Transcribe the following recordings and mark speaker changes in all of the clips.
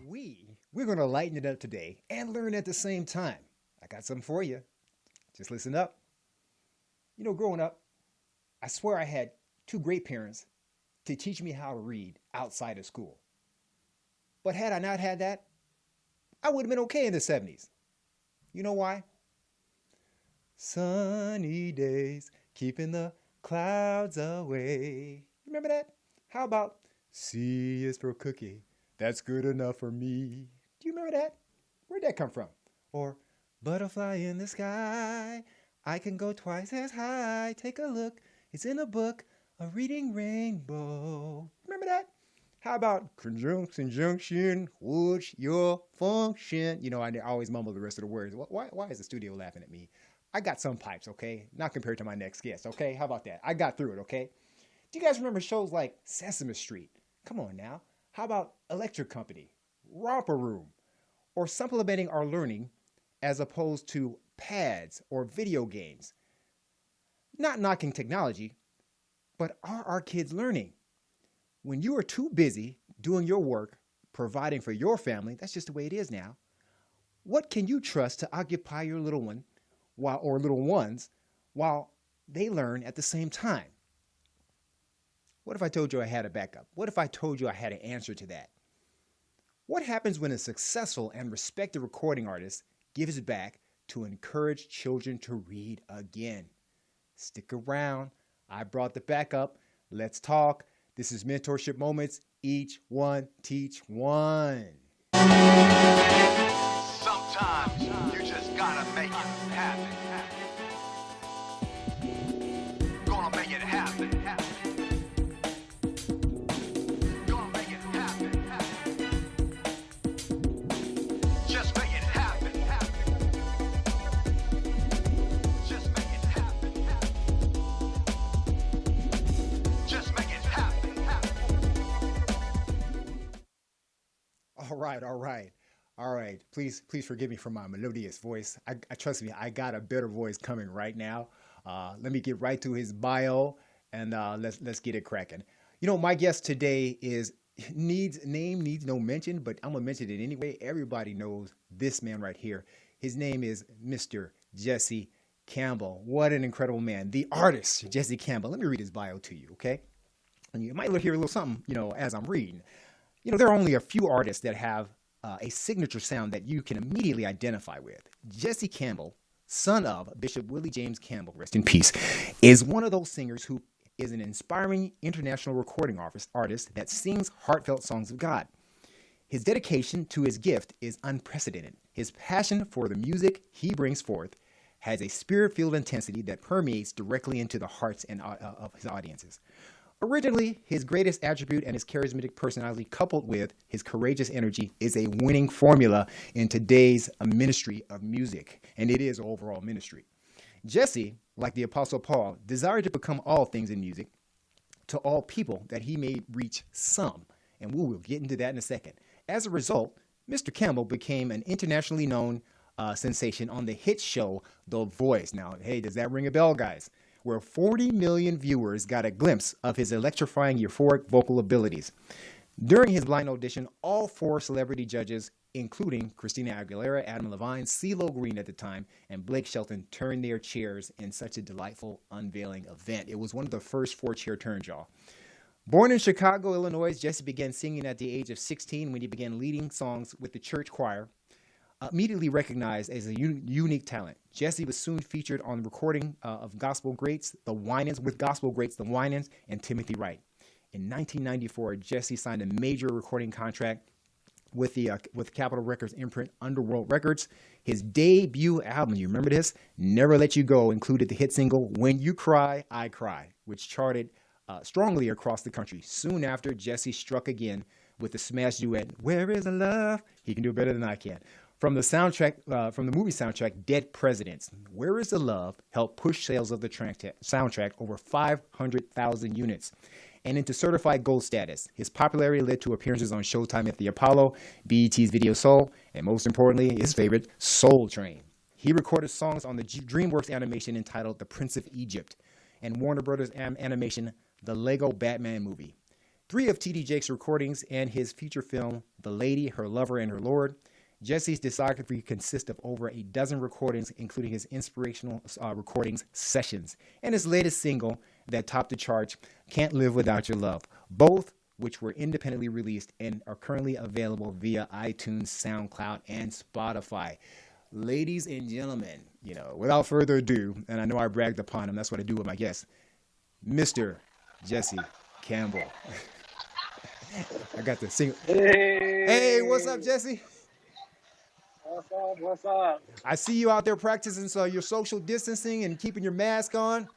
Speaker 1: We're going to lighten it up today and learn at the same time. I got something for you. Just listen up. Growing up, I swear I had two great parents to teach me how to read outside of school. But had I not had that, I would have been okay in the 70s. You know why? Sunny days, keeping the clouds away. Remember that? How about C is for cookie, that's good enough for me. Do you remember that? Where'd that come from? Or butterfly in the sky, I can go twice as high. Take a look, it's in a book, a reading rainbow. Remember that? How about conjunction, what's your function? I always mumble the rest of the words. Why is the studio laughing at me? I got some pipes, okay? Not compared to my next guest, okay? How about that? I got through it, okay? Do you guys remember shows like Sesame Street? Come on now. How about Electric Company, Romper Room, or supplementing our learning as opposed to pads or video games? Not knocking technology, but are our kids learning? When you are too busy doing your work, providing for your family, that's just the way it is now. What can you trust to occupy your little one or little ones while they learn at the same time? What if I told you I had a backup? What if I told you I had an answer to that? What happens when a successful and respected recording artist gives back to encourage children to read again? Stick around. I brought the backup. Let's talk. This is Mentorship Moments. Each one teach one.
Speaker 2: Sometimes you just gotta make it happen. Gonna make it happen. Gonna make it happen. Just make it happen. Just make it happen. Just make it happen.
Speaker 1: All right. Please forgive me for my melodious voice. I trust me, I got a better voice coming right now. Let me get right to his bio and let's get it cracking. My guest today needs no mention, but I'm gonna mention it anyway. Everybody knows this man right here. His name is Mr. Jesse Campbell. What an incredible man. The artist, Jesse Campbell. Let me read his bio to you, okay? And you might hear a little something, as I'm reading. There are only a few artists that have a signature sound that you can immediately identify with. Jesse Campbell, son of Bishop Willie James Campbell, rest in peace, is one of those singers who is an inspiring international recording artist that sings heartfelt songs of God. His dedication to his gift is unprecedented. His passion for the music he brings forth has a spirit-filled intensity that permeates directly into the hearts of his audiences. Originally, his greatest attribute and his charismatic personality, coupled with his courageous energy, is a winning formula in today's ministry of music, and it is overall ministry. Jesse, like the Apostle Paul, desired to become all things in music to all people that he may reach some, and we will get into that in a second. As a result, Mr. Campbell became an internationally known sensation on the hit show The Voice. Now, hey, does that ring a bell, guys? Where 40 million viewers got a glimpse of his electrifying, euphoric vocal abilities. During his blind audition, all four celebrity judges, including Christina Aguilera, Adam Levine, CeeLo Green at the time, and Blake Shelton, turned their chairs in such a delightful unveiling event. It was one of the first four-chair turns, y'all. Born in Chicago, Illinois, Jesse began singing at the age of 16 when he began leading songs with the church choir. Immediately recognized as a unique talent, Jesse was soon featured on the recording of gospel greats, the Winans, and Timothy Wright. In 1994, Jesse signed a major recording contract with Capitol Records imprint Underworld Records. His debut album, you remember this? Never Let You Go, included the hit single When You Cry, I Cry, which charted strongly across the country. Soon after, Jesse struck again with the smash duet Where Is the Love? He can do it better than I can. From the movie soundtrack Dead Presidents, Where Is the Love helped push sales of the soundtrack over 500,000 units and into certified gold status. His popularity led to appearances on Showtime at the Apollo, BET's Video Soul, and most importantly, his favorite, Soul Train. He recorded songs on the DreamWorks animation entitled The Prince of Egypt and Warner Brothers animation The Lego Batman Movie. three of TD Jakes' recordings, and his feature film, The Lady, Her Lover, and Her Lord. Jesse's discography consists of over a dozen recordings, including his inspirational recordings sessions and his latest single that topped the charts, Can't Live Without Your Love, both which were independently released and are currently available via iTunes, SoundCloud, and Spotify. Ladies and gentlemen, without further ado, and I know I bragged upon him, that's what I do with my guests, Mr. Jesse Campbell. I got the single. Hey, what's up, Jesse?
Speaker 3: What's up? What's up?
Speaker 1: I see you out there practicing your social distancing and keeping your mask on.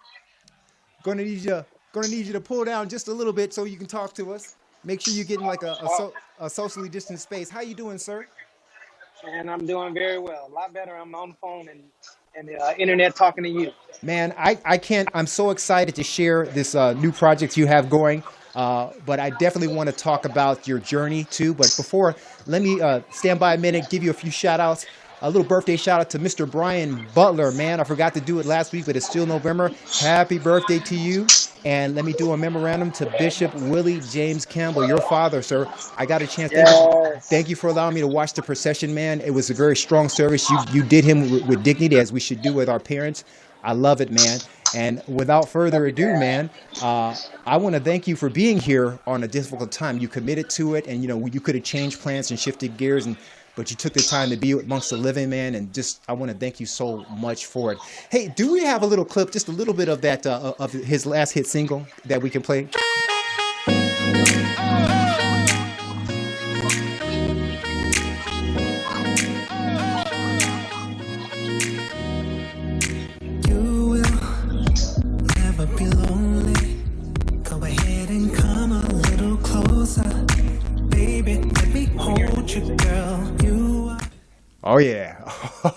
Speaker 1: Gonna need you to pull down just a little bit so you can talk to us. Make sure you're getting like a socially distant space. How you doing, sir?
Speaker 3: And I'm doing very well. A lot better. I'm on the phone and the internet talking to you.
Speaker 1: Man, I can't. I'm so excited to share this new project you have going. But I definitely want to talk about your journey too. But before, let me stand by a minute, give you a few shout outs. A little birthday shout out to Mr. Brian Butler, man. I forgot to do it last week, but it's still November. Happy birthday to you. And let me do a memorandum to Bishop Willie James Campbell, your father, sir. I got a chance. Thank you for allowing me to watch the procession, man. It was a very strong service. You did him with dignity, as we should do with our parents. I love it, man. And without further ado, man, I want to thank you for being here on a difficult time. You committed to it, and you could have changed plans and shifted gears, but you took the time to be amongst the living, man. And I want to thank you so much for it. Hey, do we have a little clip, just a little bit of that of his last hit single that we can play? Oh yeah.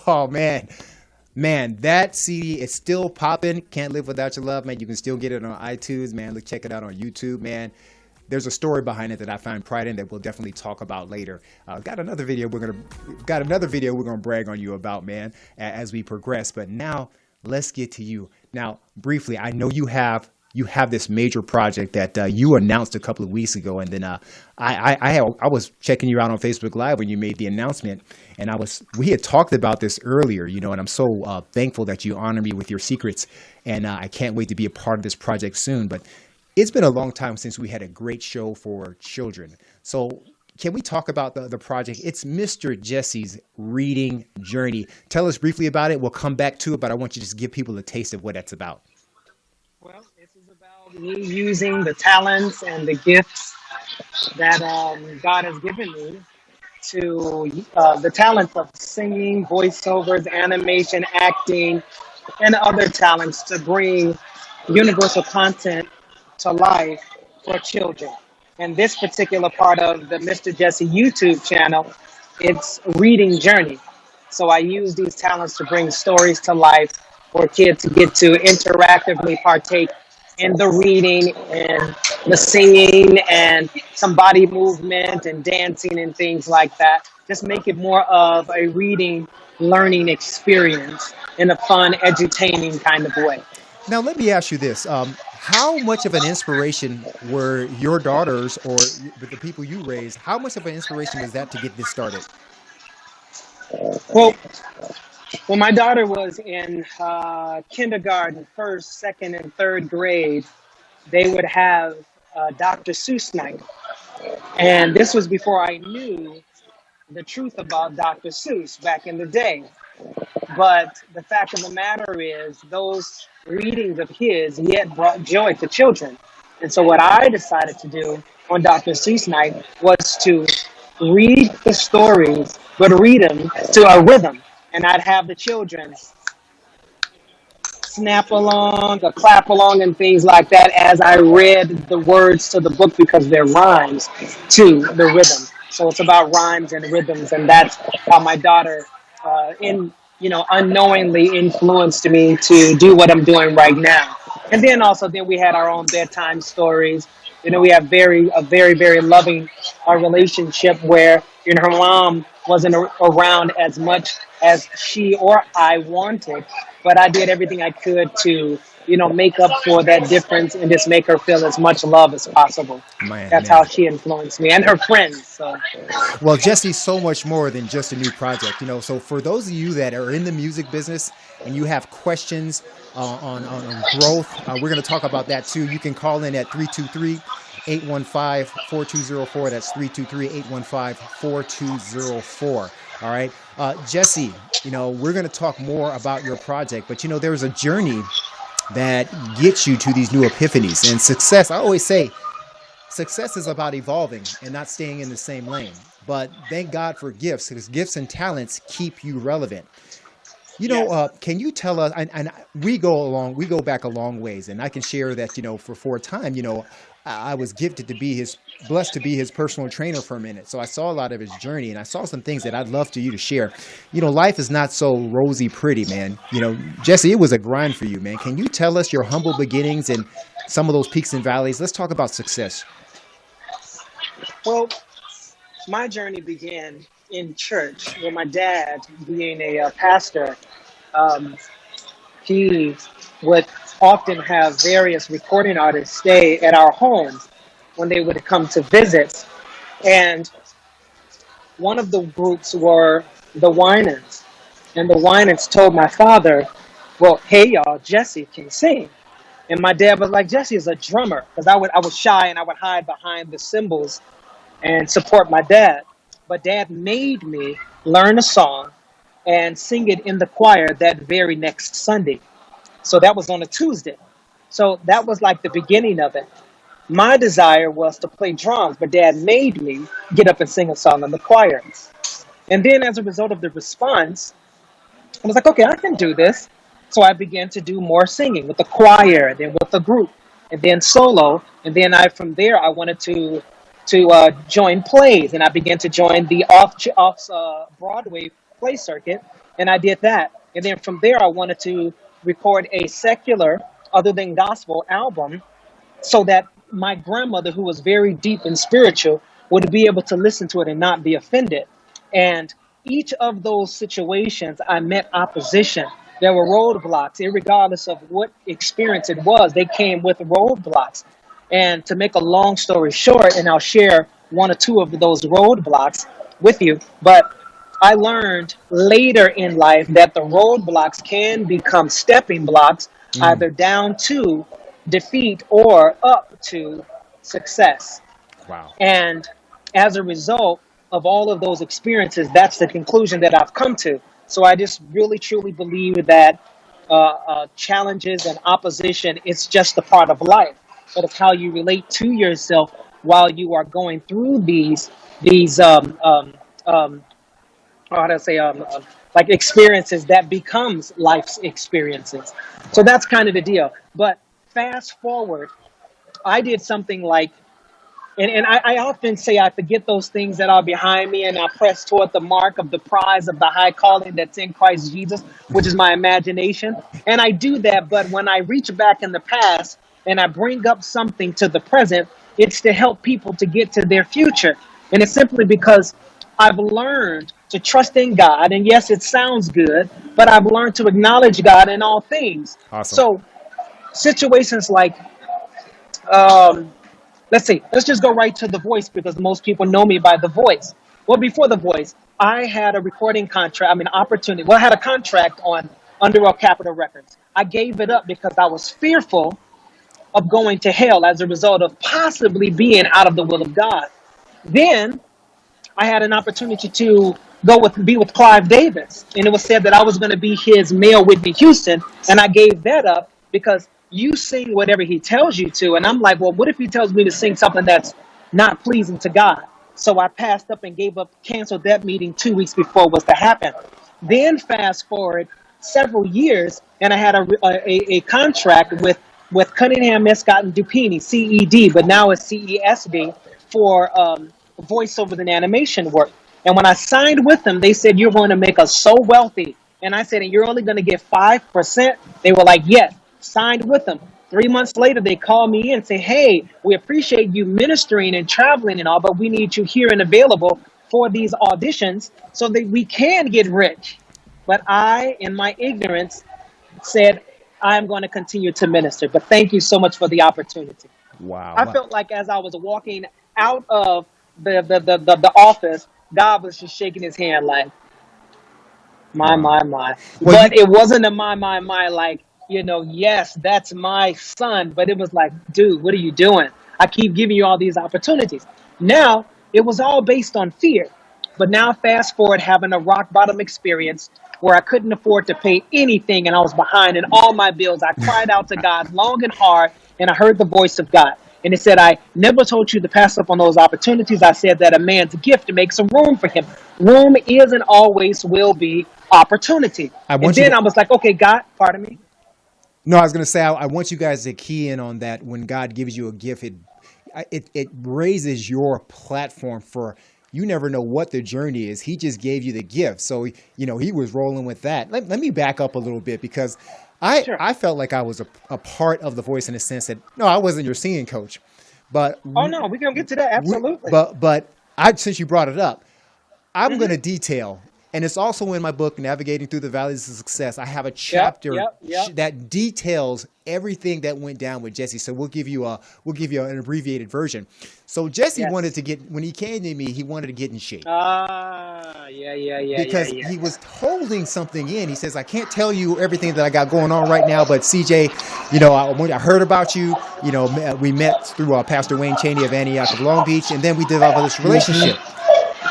Speaker 1: Oh man, that CD is still popping. Can't Live Without Your Love, man. You can still get it on iTunes, man. Look, check it out on YouTube, man. There's a story behind it that I find pride in that we'll definitely talk about later. Got another video we're gonna brag on you about, man, as we progress. But now let's get to you. Now, briefly, I know you have this major project that you announced a couple of weeks ago, and then I was checking you out on Facebook Live when you made the announcement, and we had talked about this earlier, and I'm so thankful that you honor me with your secrets, and I can't wait to be a part of this project soon. But it's been a long time since we had a great show for children, so can we talk about the project? It's Mr. Jesse's Reading Journey. Tell us briefly about it. We'll come back to it, but I want you to just give people a taste of what that's about.
Speaker 3: Well, this is about me using the talents and the gifts that God has given me to the talents of singing, voiceovers, animation, acting, and other talents to bring universal content to life for children. And this particular part of the Mr. Jesse YouTube channel, it's Reading Journey. So I use these talents to bring stories to life for kids to get to interactively partake in the reading and the singing and some body movement and dancing and things like that. Just make it more of a reading, learning experience in a fun, edutaining kind of way.
Speaker 1: Now, let me ask you this. How much of an inspiration were your daughters or the people you raised? How much of an inspiration was that to get this started?
Speaker 3: Well, when my daughter was in kindergarten, first, second, and third grade, they would have Dr. Seuss night. And this was before I knew the truth about Dr. Seuss back in the day. But the fact of the matter is, those readings of his yet brought joy to children. And so what I decided to do on Dr. Seuss night was to read the stories, but read them to a rhythm. And I'd have the children snap along or clap along and things like that as I read the words to the book because they're rhymes to the rhythm. So it's about rhymes and rhythms, and that's how my daughter, unknowingly influenced me to do what I'm doing right now. And then we had our own bedtime stories. We have a very, very loving relationship where her mom wasn't around as much as she or I wanted, but I did everything I could to, make up for that difference and just make her feel as much love as possible.
Speaker 1: Man,
Speaker 3: That's how
Speaker 1: man.
Speaker 3: she influenced me and her friends. So
Speaker 1: Well, Jesse's so much more than just a new project, So for those of you that are in the music business and you have questions on growth, we're going to talk about that too. You can call in at 323-815-4204. That's 323-815-4204. All right. Jesse, we're going to talk more about your project, but there's a journey that gets you to these new epiphanies and success. I always say success is about evolving and not staying in the same lane. But thank God for gifts, because gifts and talents keep you relevant.
Speaker 3: yes.
Speaker 1: Can you tell us? And we go back a long ways, and I can share that. For a time, I was blessed to be his personal trainer for a minute. So I saw a lot of his journey, and I saw some things that I'd love to you to share. Life is not so rosy pretty, man. Jesse, it was a grind for you, man. Can you tell us your humble beginnings and some of those peaks and valleys? Let's talk about success.
Speaker 3: Well, my journey began in church with my dad being a pastor. Um, he would often have various recording artists stay at our home when they would come to visit. And one of the groups were the Winans. And the Winans told my father, well, hey, y'all, Jesse can sing. And my dad was like, Jesse is a drummer. Because I was shy and I would hide behind the cymbals and support my dad. But dad made me learn a song and sing it in the choir that very next Sunday. So that was on a Tuesday. So that was like the beginning of it. My desire was to play drums, but dad made me get up and sing a song in the choir. And then as a result of the response, I was like, okay, I can do this. So I began to do more singing with the choir, then with the group, and then solo. And then from there, I wanted to join plays, and I began to join the off Broadway play circuit, and I did that. And then from there, I wanted to record a secular, other than gospel album, so that my grandmother, who was very deep and spiritual, would be able to listen to it and not be offended. And each of those situations, I met opposition. There were roadblocks, regardless of what experience it was, they came with roadblocks. And to make a long story short, and I'll share one or two of those roadblocks with you, but I learned later in life that the roadblocks can become stepping blocks,
Speaker 1: Mm,
Speaker 3: either down to defeat or up to success.
Speaker 1: wow.
Speaker 3: And as a result of all of those experiences, that's the conclusion that I've come to. So I just really truly believe that challenges and opposition, it's just a part of life. But it's how you relate to yourself while you are going through these um, how do I say, like experiences that becomes life's experiences. So that's kind of the deal. But fast forward, I did something like, and I often say I forget those things that are behind me and I press toward the mark of the prize of the high calling that's in Christ Jesus, which is my imagination. And I do that, but when I reach back in the past and I bring up something to the present, it's to help people to get to their future. And it's simply because I've learned to trust in God. And yes, it sounds good, but I've learned to acknowledge God in all things.
Speaker 1: Awesome.
Speaker 3: So situations like, um, let's see, let's just go right to The Voice because most people know me by The Voice. Well, before The Voice, I had a recording contract, opportunity. Well, I had a contract on Underworld Capitol Records. I gave it up because I was fearful of going to hell as a result of possibly being out of the will of God. Then I had an opportunity to be with Clive Davis, and it was said that I was going to be his male Whitney Houston, and I gave that up because you sing whatever he tells you to, and I'm like, well, what if he tells me to sing something that's not pleasing to God? So I passed up and gave up, canceled that meeting 2 weeks before it was to happen. Then fast forward several years, and I had a contract with Cunningham, Escott, and Dupini, CED, but now it's CESD for voiceovers and animation work. And when I signed with them, they said, you're going to make us so wealthy. And I said, and you're only going to get 5%? They were like, yes, signed with them. 3 months later, they call me in and say, hey, we appreciate you ministering and traveling and all, but we need you here and available for these auditions so that we can get rich. But I, in my ignorance, said, I'm going to continue to minister. But thank you so much for the opportunity.
Speaker 1: Wow.
Speaker 3: I felt like as I was walking out of the office, God was just shaking his hand like,
Speaker 1: Wow.
Speaker 3: my.
Speaker 1: Well,
Speaker 3: But it wasn't a my, like, yes, that's my son. But it was like, dude, what are you doing? I keep giving you all these opportunities. Now, it was all based on fear. But now, fast forward, having a rock bottom experience where I couldn't afford to pay anything and I was behind in all my bills. I cried out to God long and hard, and I heard the voice of God. And it said, I never told you to pass up on those opportunities. I said that a man's gift makes some room for him. Room is and always will be opportunity.
Speaker 1: I
Speaker 3: And
Speaker 1: want you
Speaker 3: then
Speaker 1: to.
Speaker 3: I was like, okay, God, pardon me.
Speaker 1: No, I was going to say I want you guys to key in on that. When God gives you a gift, it raises your platform for. You never know what the journey is. He just gave you the gift, so he was rolling with that. Let me back up a little bit because
Speaker 3: Sure.
Speaker 1: I felt like I was a part of the voice in the sense that no, I wasn't your singing coach, but
Speaker 3: Oh, no, we're going to get to that. Absolutely.
Speaker 1: but I since you brought it up, I'm going
Speaker 3: Hmm.
Speaker 1: to detail, and it's also in my book, Navigating Through the Valleys of Success. I have a
Speaker 3: Yep,
Speaker 1: chapter
Speaker 3: yep, yep.
Speaker 1: that details everything that went down with Jesse. So we'll give you an abbreviated version. So Jesse wanted
Speaker 3: Yes.
Speaker 1: to get when he came to me, he wanted to get in shape
Speaker 3: Yeah.
Speaker 1: because he was holding something in. He says, "I can't tell you everything that I got going on right now, but CJ, I heard about you. We met through Pastor Wayne Cheney of Antioch of Long Beach, and then we developed this relationship."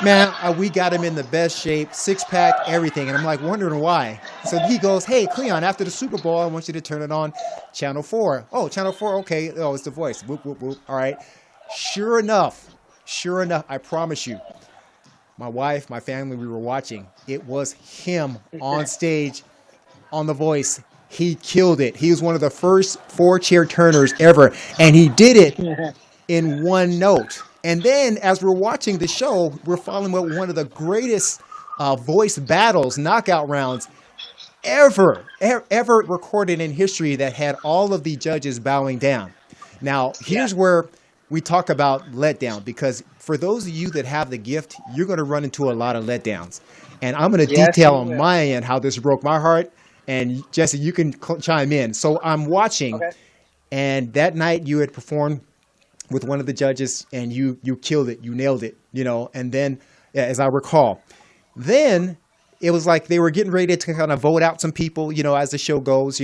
Speaker 1: Man, we got him in the best shape, six pack, everything. And I'm like wondering why. So he goes, "Hey, Cleon, after the Super Bowl, I want you to turn it on Channel 4. Oh, Channel 4, okay. Oh, it's the voice. Whoop, whoop, whoop. All right. Sure enough, I promise you, my wife, my family, we were watching. It was him on stage on The Voice. He killed it. He was one of the first four-chair turners ever. And he did it in one note. And then as we're watching the show, we're following up one of the greatest voice battles, knockout rounds ever recorded in history that had all of the judges bowing down. Now,
Speaker 3: Yeah.
Speaker 1: here's where we talk about letdown because for those of you that have the gift, you're going to run into a lot of letdowns. And I'm going to
Speaker 3: Yes,
Speaker 1: detail
Speaker 3: you
Speaker 1: on
Speaker 3: will.
Speaker 1: my end how this broke my heart. And Jesse, you can chime in. So I'm watching,
Speaker 3: Okay.
Speaker 1: and that night you had performed with one of the judges and you killed it, you nailed it, and then as I recall, then it was like they were getting ready to kind of vote out some people, as the show goes,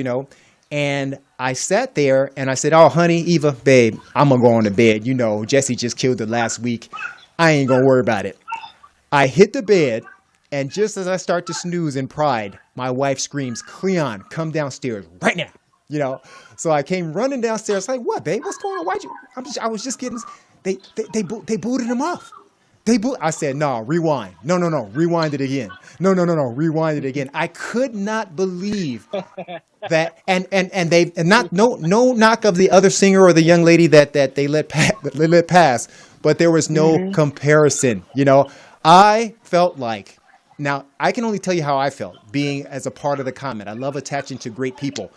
Speaker 1: and I sat there and I said, "Oh, honey, Eva, babe, I'm gonna go on to bed. Jesse just killed it last week. I ain't gonna worry about it." I hit the bed, and just as I start to snooze in pride, my wife screams, "Cleon, come downstairs right now." So I came running downstairs like, "What, babe? What's going on? I was just getting, they booted him off. I said, "No, rewind. No, rewind it again. No, rewind it again." I could not believe that, and not no knock of the other singer or the young lady that they let pass, but there was no
Speaker 3: Hmm.
Speaker 1: comparison. I felt like, now I can only tell you how I felt being as a part of the comment. I love attaching to great people.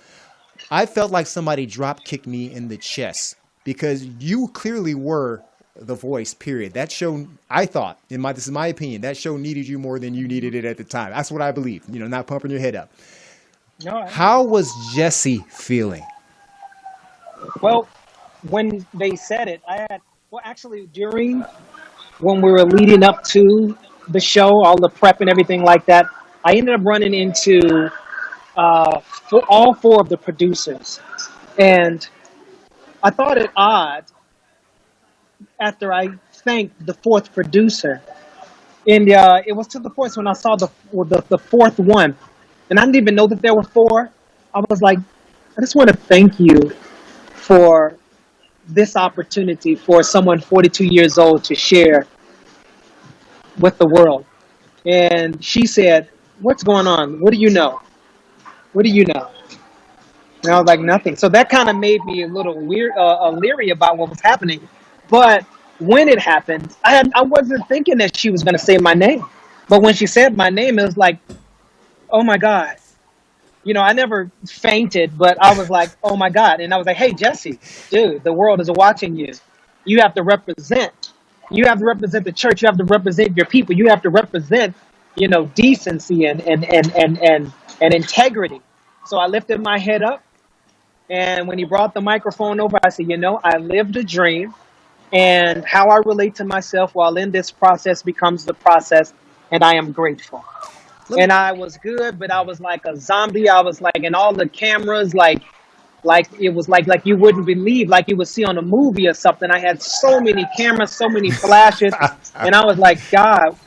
Speaker 1: I felt like somebody drop kicked me in the chest because you clearly were the voice, period. That show, I thought, this is my opinion, that show needed you more than you needed it at the time. That's what I believe, not pumping your head up.
Speaker 3: No, I
Speaker 1: How
Speaker 3: understand.
Speaker 1: was Jesse feeling?
Speaker 3: Well, when they said it, actually, during when we were leading up to the show, all the prep and everything like that, I ended up running into all four of the producers. And I thought it odd after I thanked the fourth producer. And it was to the point when I saw the fourth one. And I didn't even know that there were four. I was like, I just want to thank you for this opportunity for someone 42 years old to share with the world. And she said, what's going on? What do you know? What do you know? And I was like, nothing. So that kind of made me a little weird, leery about what was happening. But when it happened, I wasn't thinking that she was going to say my name. But when she said my name, it was like, oh my God. I never fainted, but I was like, oh my God. And I was like, hey, Jesse, dude, the world is watching you. You have to represent. You have to represent the church. You have to represent your people. You have to represent, decency and integrity. So I lifted my head up And when he brought the microphone over, I said, I lived a dream, and how I relate to myself while in this process becomes the process, and I am grateful.
Speaker 1: Let me.
Speaker 3: And I was good, but I was like a zombie. I was like, and all the cameras, like it was like you wouldn't believe, like you would see on a movie or something. I had so many cameras, so many flashes, and I was like, God,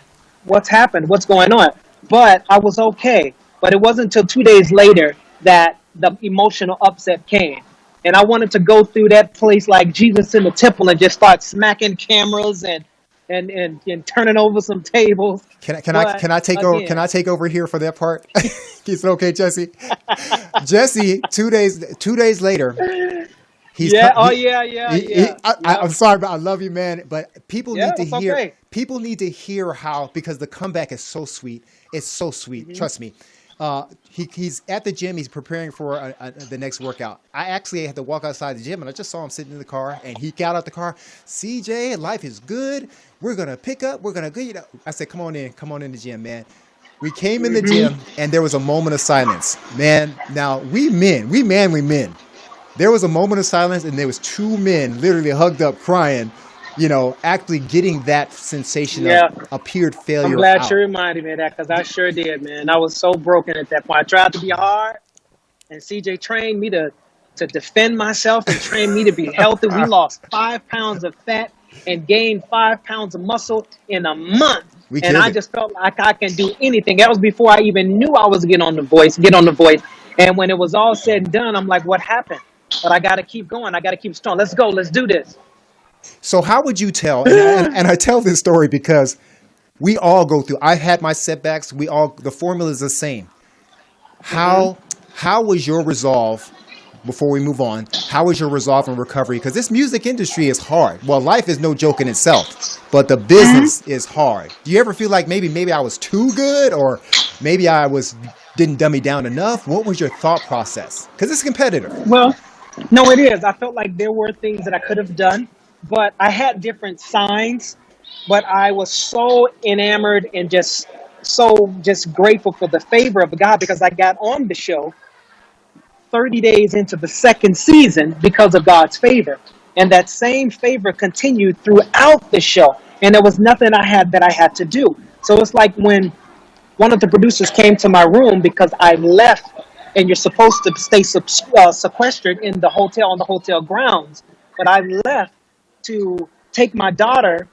Speaker 3: what's happened? What's going on? But I was okay. But it wasn't until 2 days later that the emotional upset came. And I wanted to go through that place like Jesus in the temple and just start smacking cameras and turning over some tables. But
Speaker 1: Can
Speaker 3: again,
Speaker 1: I take over here for that part? Is it okay, Jesse? Jesse, 2 days later, he's
Speaker 3: yeah,
Speaker 1: come.
Speaker 3: oh yeah, yeah, yeah,
Speaker 1: I'm
Speaker 3: yep,
Speaker 1: sorry, but I love you, man. But people
Speaker 3: yeah,
Speaker 1: need to
Speaker 3: it's
Speaker 1: hear.
Speaker 3: okay.
Speaker 1: People need to hear how, because the comeback is so sweet. It's so sweet.
Speaker 3: Hmm.
Speaker 1: Trust me. He's at the gym. He's preparing for the next workout. I actually had to walk outside the gym, and I just saw him sitting in the car. And he got out the car. CJ, life is good. We're gonna pick up. We're gonna go. I said, come on in the gym, man. We came in the
Speaker 3: Hmm.
Speaker 1: gym, and there was a moment of silence, man. Now we manly men. There was a moment of silence, and there was two men literally hugged up, crying. Actually getting that sensation of
Speaker 3: Yeah,
Speaker 1: appeared
Speaker 3: I'm
Speaker 1: failure
Speaker 3: glad you
Speaker 1: out.
Speaker 3: reminded me of that because I sure did, man. I was so broken at that point. I tried to be hard, and CJ trained me to defend myself and trained me to be healthy. We lost 5 pounds of fat and gained 5 pounds of muscle in a month.
Speaker 1: We
Speaker 3: And
Speaker 1: killed
Speaker 3: I
Speaker 1: it.
Speaker 3: just felt like I can do anything. That was before I even knew I was get on the voice. And when it was all said and done, I'm like, what happened? But I got to keep going. I got to keep strong. Let's go. Let's do this.
Speaker 1: So how would you tell? And I tell this story because we all go through. I had my setbacks. The formula is the same.
Speaker 3: Hmm.
Speaker 1: How was your resolve? Before we move on, how was your resolve and recovery? Because this music industry is hard. Well, life is no joke in itself, but the business is hard. Do you ever feel like maybe I was too good, or maybe I was didn't dummy down enough? What was your thought process? Because it's competitive.
Speaker 3: Well, no, it is. I felt like there were things that I could have done, but I had different signs. But I was so enamored and just grateful for the favor of God because I got on the show 30 days into the second season because of God's favor. And that same favor continued throughout the show. And there was nothing I had to do. So it's like when one of the producers came to my room because I left, and you're supposed to stay sequestered in the hotel on the hotel grounds. But I left to take my daughter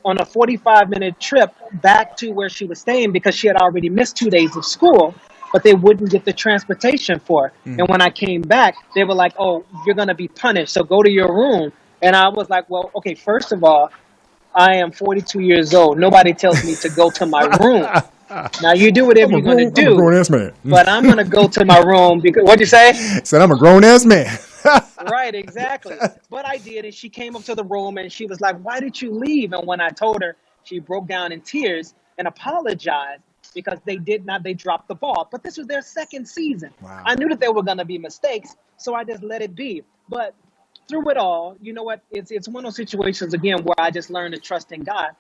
Speaker 3: on a 45-minute trip back to where she was staying because she had already missed 2 days of school, but they wouldn't get the transportation for her. And
Speaker 1: Mm.
Speaker 3: when I came back, they were like, "Oh, you're going to be punished, so go to your room." And I was like, "Well, okay, first of all, I am 42 years old. Nobody tells me to go to my room. Now you do whatever you're going to
Speaker 1: I'm a
Speaker 3: do,
Speaker 1: grown ass man.
Speaker 3: but I'm going to go to my room because what'd you say?"
Speaker 1: Said I'm a grown ass man.
Speaker 3: Right, exactly. But I did, and she came up to the room and she was like, "Why did you leave?" And when I told her, she broke down in tears and apologized because they dropped the ball. But this was their second season.
Speaker 1: Wow.
Speaker 3: I knew that there were going to be mistakes, so I just let it be. But through it all, you know what? It's one of those situations again where I just learned to trust in God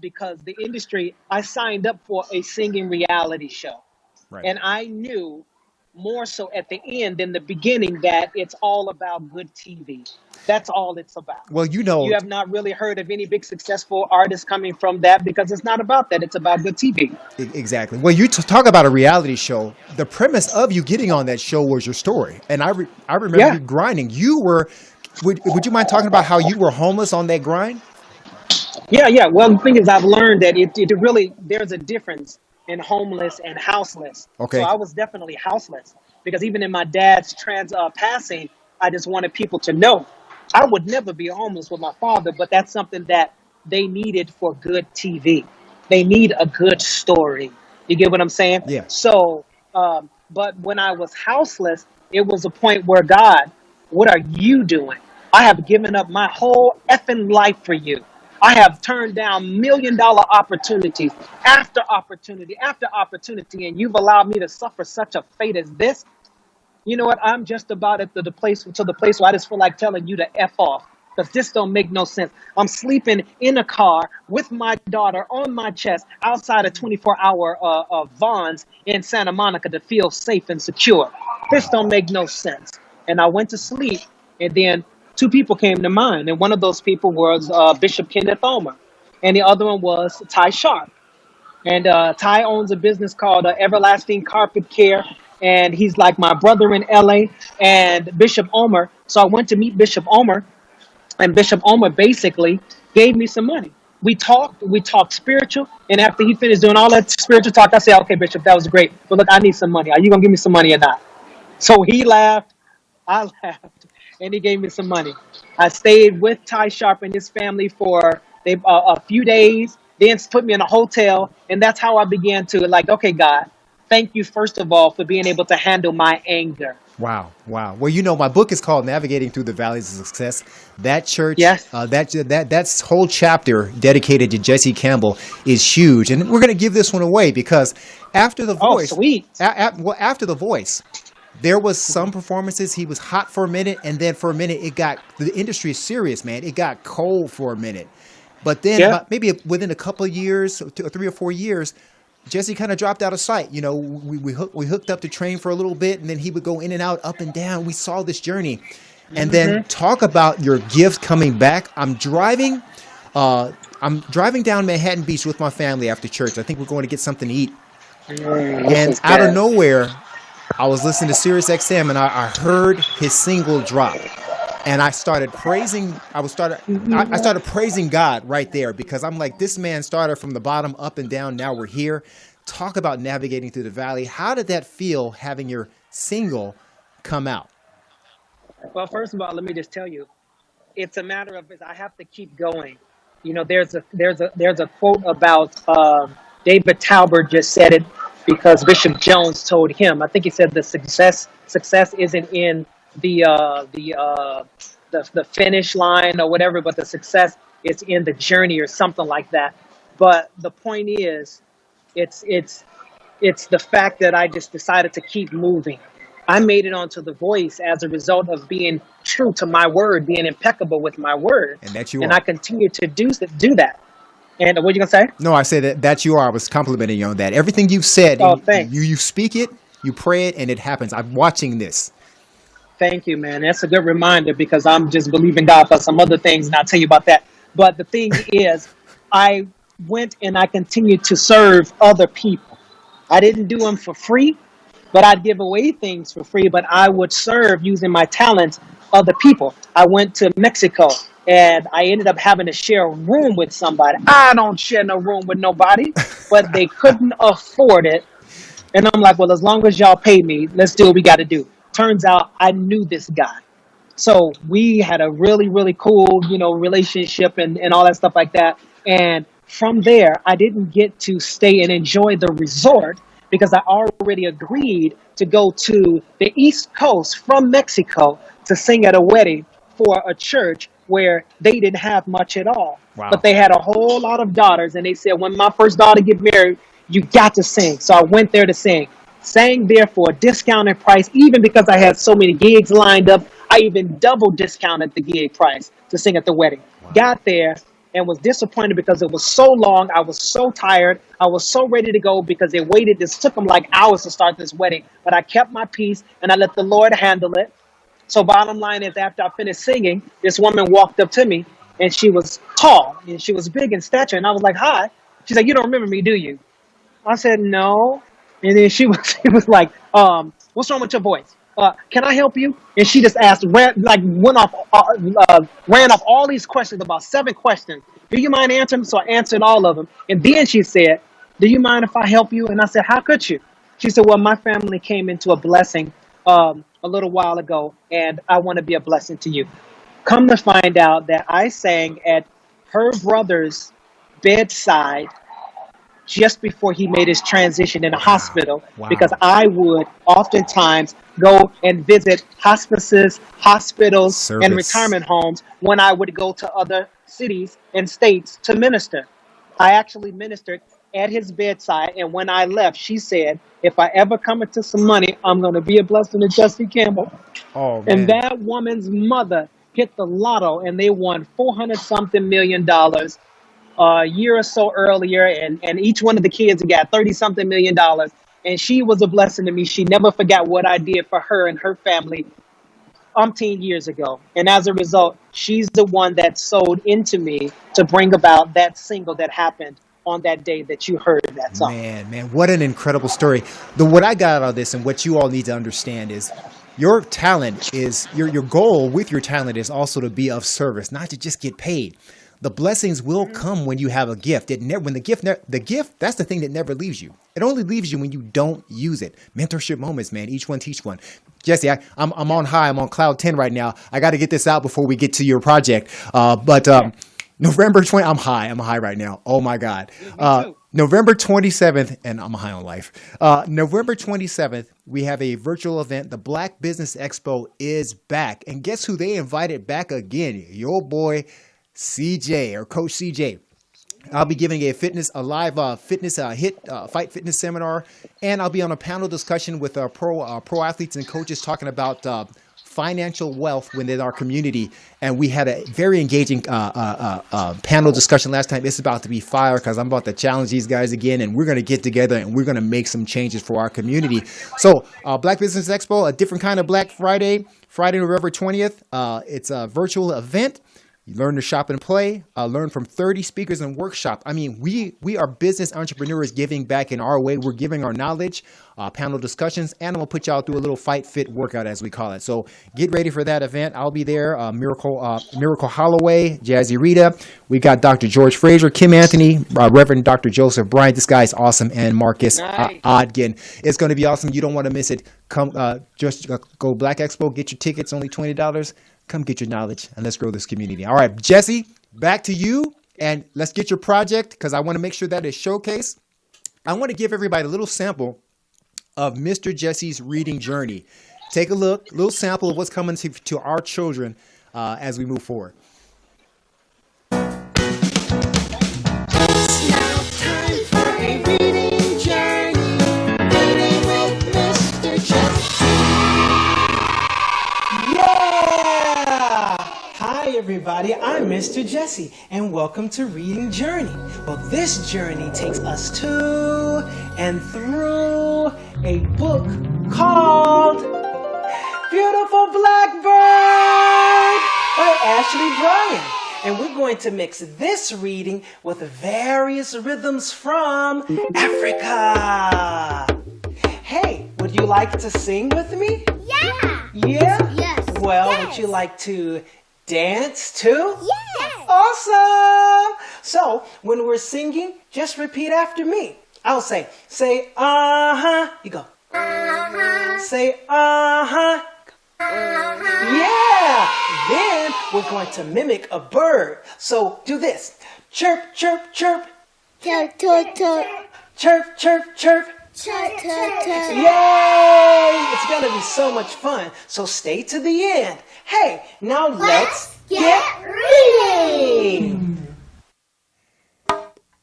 Speaker 3: because the industry, I signed up for a singing reality show.
Speaker 1: Right.
Speaker 3: And I knew more so at the end than the beginning that it's all about good TV. That's all it's about.
Speaker 1: Well,
Speaker 3: You have not really heard of any big successful artists coming from that because it's not about that. It's about good TV.
Speaker 1: Exactly. Well, you talk about a reality show. The premise of you getting on that show was your story, and I remember
Speaker 3: Yeah.
Speaker 1: you grinding. You were. Would you mind talking about how you were homeless on that grind?
Speaker 3: Yeah, yeah. Well, the thing is, I've learned that it really, there's a difference in homeless and houseless. So
Speaker 1: Okay.
Speaker 3: I was definitely houseless because even in my dad's passing, I just wanted people to know I would never be homeless with my father, but that's something that they needed for good TV. They need a good story. You get what I'm saying?
Speaker 1: Yeah.
Speaker 3: So, but when I was houseless, it was a point where God, what are you doing? I have given up my whole effing life for you. I have turned down $1 million opportunities after opportunity, and you've allowed me to suffer such a fate as this. You know what? I'm just about at the place where I just feel like telling you to F off. Because this don't make no sense. I'm sleeping in a car with my daughter on my chest outside a 24-hour Vons in Santa Monica to feel safe and secure. This don't make no sense. and I went to sleep. And then two people came to mind, and one of those people was Bishop Kenneth Omer, and the other one was Ty Sharp. And Ty owns a business called Everlasting Carpet Care, and he's like my brother in LA. And Bishop Omer, so I went to meet Bishop Omer, and Bishop Omer basically gave me some money. We talked spiritual, and after he finished doing all that spiritual talk, I said, "Okay, Bishop, that was great, but look, I need some money. Are you gonna give me some money or not?" So he laughed, I laughed, and he gave me some money. I stayed with Ty Sharp and his family for a few days, then put me in a hotel, and that's how I began to like, okay, God, thank you first of all for being able to handle my anger.
Speaker 1: Wow, wow. Well, you know, my book is called "Navigating Through the Valleys of Success." That church,
Speaker 3: Yes.
Speaker 1: that whole chapter dedicated to Jesse Campbell is huge, and we're going to give this one away because after the
Speaker 3: Oh,
Speaker 1: voice,
Speaker 3: sweet.
Speaker 1: well, after the voice, there was some performances. He was hot for a minute, and then for a minute, the industry is serious, man. It got cold for a minute, but then
Speaker 3: Yeah.
Speaker 1: about maybe within a couple of years, 3 or 4 years. Jesse kind of dropped out of sight. You know, we hooked up to train for a little bit, and then he would go in and out, up and down. We saw this journey, and then talk about your gift coming back. I'm driving down Manhattan Beach with my family after church. I think we're going to get something to eat,
Speaker 3: This
Speaker 1: and
Speaker 3: is
Speaker 1: out of
Speaker 3: good.
Speaker 1: nowhere, I was listening to Sirius XM, and I heard his single drop. And I started praising. I started praising God right there because I'm like, this man started from the bottom up and down. Now we're here. Talk about navigating through the valley. How did that feel having your single come out?
Speaker 3: Well, first of all, let me just tell you, it's a matter of I have to keep going. You know, there's a quote about David Talbert just said it because Bishop Jones told him. I think he said the success isn't in the finish line or whatever, but the success is in the journey or something like that. But the point is, it's it's it's the fact that I just decided to keep moving. I made it onto The Voice as a result of being true to my word, being impeccable with my word,
Speaker 1: And that you
Speaker 3: and I
Speaker 1: are.
Speaker 3: continue to do that. And what you gonna say?
Speaker 1: No, I said that you are. I was complimenting you on that. Everything you've said,
Speaker 3: Oh,
Speaker 1: and
Speaker 3: thanks.
Speaker 1: you speak it, you pray it, and it happens. I'm watching this.
Speaker 3: Thank you, man. That's a good reminder because I'm just believing God for some other things, and I'll tell you about that. But the thing is, I went and I continued to serve other people. I didn't do them for free, but I'd give away things for free, but I would serve using my talents other people. I went to Mexico and I ended up having to share a room with somebody. I don't share no room with nobody, but they couldn't afford it. And I'm like, well, as long as y'all pay me, let's do what we got to do. Turns out I knew this guy. So we had a really, really cool, relationship and all that stuff like that. And from there, I didn't get to stay and enjoy the resort because I already agreed to go to the East Coast from Mexico to sing at a wedding for a church where they didn't have much at all. But
Speaker 1: Wow.
Speaker 3: they had a whole lot of daughters, and they said, when my first daughter get married, you got to sing. So I went there to sing. Sang there for a discounted price, even because I had so many gigs lined up. I even double discounted the gig price to sing at the wedding. Got there and was disappointed because it was so long. I was so tired. I was so ready to go because they waited. This took them like hours to start this wedding. But I kept my peace and I let the Lord handle it. So bottom line is after I finished singing, this woman walked up to me and she was tall and she was big in stature. And I was like, hi. She's like, you don't remember me, do you? I said, no. And then she was, she was like, what's wrong with your voice? Can I help you? And she just asked, ran off all these questions, about 7 questions. Do you mind answering? So I answered all of them. And then she said, do you mind if I help you? And I said, how could you? She said, well, my family came into a blessing a little while ago, and I want to be a blessing to you. Come to find out that I sang at her brother's bedside just before he made his transition in a
Speaker 1: Wow.
Speaker 3: hospital because
Speaker 1: Wow.
Speaker 3: I would oftentimes go and visit hospices, hospitals, and
Speaker 1: Service.
Speaker 3: retirement homes when I would go to other cities and states to minister. I actually ministered at his bedside, and when I left, she said, if I ever come into some money, I'm going to be a blessing to Jesse Campbell.
Speaker 1: Oh
Speaker 3: And
Speaker 1: man.
Speaker 3: that woman's mother hit the lotto, and they won 400 something million dollars a year or so earlier, and each one of the kids got 30 something million dollars. And she was a blessing to me. She never forgot what I did for her and her family umpteen years ago. And as a result, she's the one that sold into me to bring about that single that happened on that day that you heard that song.
Speaker 1: Man, what an incredible story. What I got out of this and what you all need to understand is your talent is your goal with your talent is also to be of service, not to just get paid. The blessings will come when you have a gift. When the gift, that's the thing that never leaves you. It only leaves you when you don't use it. Mentorship moments, man. Each one teach one. Jesse, I'm on high. I'm on cloud 10 right now. I got to get this out before we get to your project. November 20, I'm high. I'm high right now. Oh my God. November 27th, and I'm high on life. November 27th, we have a virtual event. The Black Business Expo is back. And guess who they invited back again? Your boy, CJ, or Coach CJ. I'll be giving a live fitness fight fitness seminar, and I'll be on a panel discussion with pro athletes and coaches talking about financial wealth within our community. And we had a very engaging panel discussion last time. It's about to be fire because I'm about to challenge these guys again, and we're going to get together and we're going to make some changes for our community. So Black Business Expo, a different kind of Black Friday, November 20th. It's a virtual event. You learn to shop and play, learn from 30 speakers and workshop. I mean, we are business entrepreneurs giving back in our way. We're giving our knowledge, panel discussions, and I'm going to put y'all through a little fight fit workout, as we call it. So get ready for that event. I'll be there. Miracle Holloway, Jazzy Rita. We got Dr. George Fraser, Kim Anthony, Reverend Dr. Joseph Bryant. This guy's awesome. And Marcus Odgen. It's going to be awesome. You don't want to miss it. Come, just go Black Expo, get your tickets, only $20. Come get your knowledge and let's grow this community. All right, Jesse, back to you, and let's get your project because I want to make sure that is showcased. I want to give everybody a little sample of Mr. Jesse's reading journey. Take a look, little sample of what's coming to our children as we move forward.
Speaker 4: Everybody, I'm Mr. Jesse, and welcome to Reading Journey. Well, this journey takes us to and through a book called Beautiful Blackbird by Ashley Bryan. And we're going to mix this reading with various rhythms from Africa. Hey, would you like to sing with me?
Speaker 5: Yeah!
Speaker 4: Yeah?
Speaker 5: Yes.
Speaker 4: Well,
Speaker 5: Yes.
Speaker 4: would you like to dance too?
Speaker 5: Yes!
Speaker 4: Awesome! So, when we're singing, just repeat after me. I'll say, uh-huh. You go.
Speaker 5: Uh-huh.
Speaker 4: Say, uh-huh.
Speaker 5: Uh-huh.
Speaker 4: Yeah! Then we're going to mimic a bird. So, do this. Chirp, chirp, chirp.
Speaker 5: Toot, toot, toot.
Speaker 4: Chirp, chirp, chirp.
Speaker 5: Toot, toot, toot.
Speaker 4: Yay! It's going to be so much fun. So, stay to the end. Hey, now let's get reading.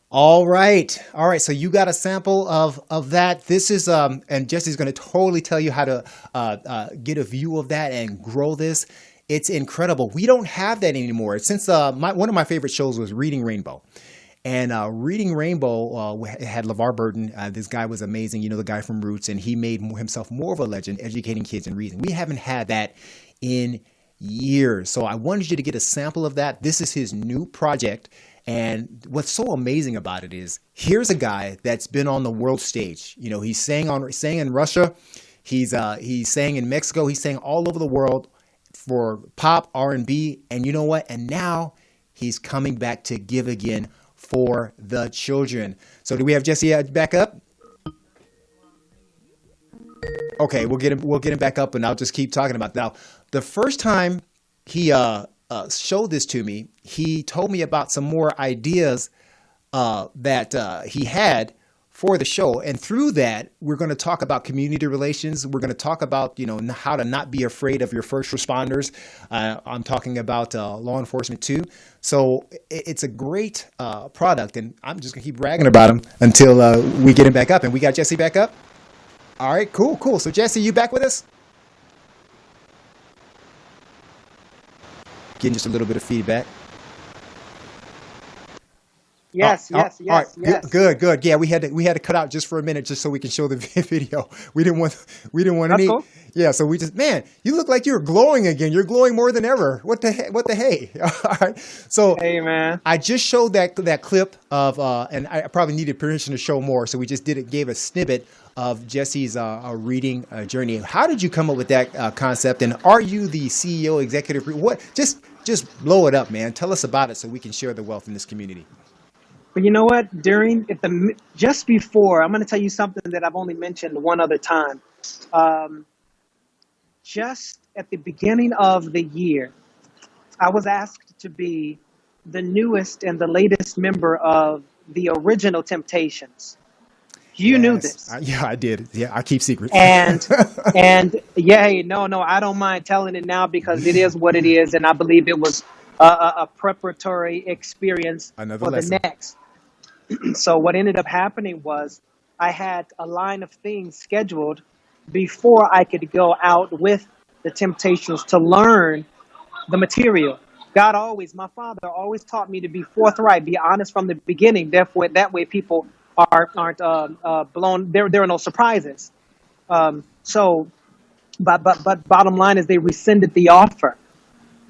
Speaker 1: All right. So you got a sample of that. This is and Jesse's going to totally tell you how to get a view of that and grow this. It's incredible. We don't have that anymore. Since one of my favorite shows was Reading Rainbow. And Reading Rainbow had LeVar Burton. This guy was amazing. You know, the guy from Roots, and he made himself more of a legend, educating kids in reading. We haven't had that in years. So I wanted you to get a sample of that. This is his new project. And what's so amazing about it is here's a guy that's been on the world stage. You know, he's sang in Russia. He's sang in Mexico. He's sang all over the world for pop, R&B. And you know what? And now he's coming back to give again for the children. So do we have Jesse back up? Okay, we'll get him back up, and I'll just keep talking about it. Now, the first time he showed this to me, he told me about some more ideas that he had for the show, and through that, we're going to talk about community relations. We're going to talk about how to not be afraid of your first responders. I'm talking about law enforcement too. So it's a great product, and I'm just going to keep bragging about him until we get him back up. And we got Jesse back up. All right, cool. So Jesse, you back with us? Getting just a little bit of feedback.
Speaker 3: Yes,
Speaker 1: All
Speaker 3: yes,
Speaker 1: right,
Speaker 3: yes, yes.
Speaker 1: good. Yeah, we had to cut out just for a minute just so we can show the video. We didn't want
Speaker 3: That's
Speaker 1: any.
Speaker 3: cool.
Speaker 1: Yeah, so we just, man, you look like you're glowing again. You're glowing more than ever. What the hey? All right. So
Speaker 3: Hey, man.
Speaker 1: I just showed that clip of, and I probably needed permission to show more, so we just gave a snippet of Jesse's reading journey. How did you come up with that concept? And are you the CEO, executive? What? Just blow it up, man. Tell us about it so we can share the wealth in this community.
Speaker 3: But you know what? Just before, I'm going to tell you something that I've only mentioned one other time. Um, just at the beginning of the year, I was asked to be the newest and the latest member of the original Temptations. You knew
Speaker 1: Yes,
Speaker 3: this.
Speaker 1: yeah, I did. Yeah, I keep secrets.
Speaker 3: And yeah, hey, no, I don't mind telling it now because it is what it is, and I believe it was a preparatory experience
Speaker 1: Another
Speaker 3: for the
Speaker 1: lesson.
Speaker 3: next. So what ended up happening was I had a line of things scheduled before I could go out with the Temptations to learn the material. My father always taught me to be forthright, be honest from the beginning. Therefore, that way people aren't blown. There are no surprises. So, but bottom line is they rescinded the offer.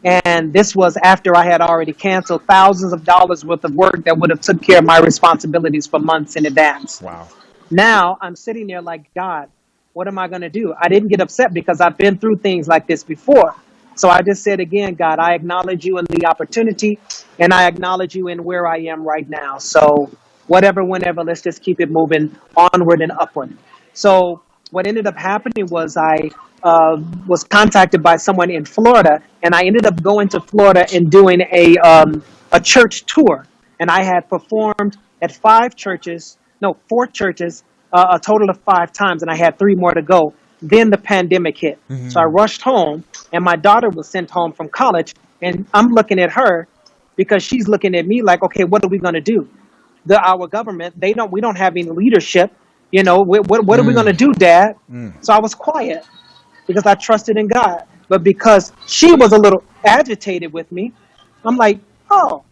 Speaker 3: And this was after I had already canceled thousands of dollars worth of work that would have took care of my responsibilities for months in advance.
Speaker 1: Wow.
Speaker 3: Now I'm sitting there like, God, what am I going to do? I didn't get upset because I've been through things like this before. So I just said again, God, I acknowledge you in the opportunity and I acknowledge you in where I am right now. So whatever, whenever, let's just keep it moving onward and upward. So what ended up happening was I was contacted by someone in Florida, and I ended up going to Florida and doing a church tour. And I had performed at four churches, a total of 5 times, and I had 3 more to go. Then the pandemic hit. So I rushed home, and my daughter was sent home from college, and I'm looking at her because she's looking at me like, okay, what are we going to do? Our government, we don't have any leadership. You know, what are we going to do, Dad? So I was quiet because I trusted in God. But because she was a little agitated with me, I'm like, oh,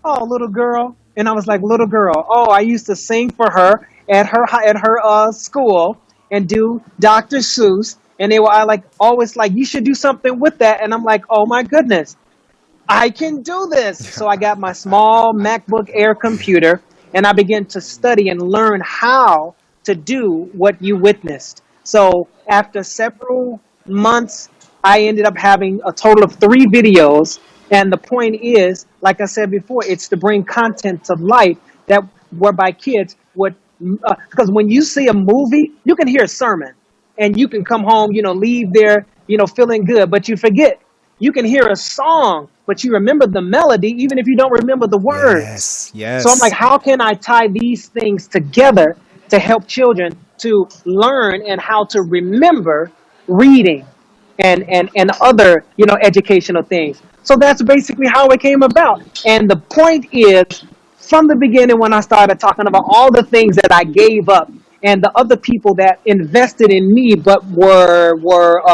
Speaker 3: little girl. And I was like, little girl, oh, I used to sing for her at her school and do Dr. Seuss. And they were always like, you should do something with that. And I'm like, oh my goodness, I can do this. So I got my small MacBook Air computer and I began to study and learn how to do what you witnessed. So after several months, I ended up having a total of 3 videos. And the point is, like I said before, it's to bring content to life that whereby kids would, because when you see a movie, you can hear a sermon and you can come home, leave there, feeling good, but you forget. You can hear a song, but you remember the melody, even if you don't remember the words.
Speaker 1: Yes,
Speaker 3: So I'm like,
Speaker 1: yes.
Speaker 3: how can I tie these things together to help children to learn and how to remember reading and other, educational things. So that's basically how it came about. And the point is, from the beginning when I started talking about all the things that I gave up and the other people that invested in me but were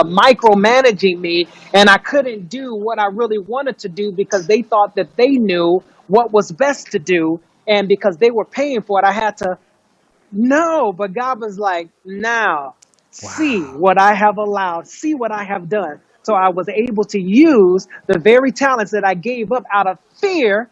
Speaker 3: micromanaging me, and I couldn't do what I really wanted to do because they thought that they knew what was best to do, and because they were paying for it, I had to. No, but God was like, now, see
Speaker 1: Wow.
Speaker 3: what I have allowed, see what I have done. So I was able to use the very talents that I gave up out of fear.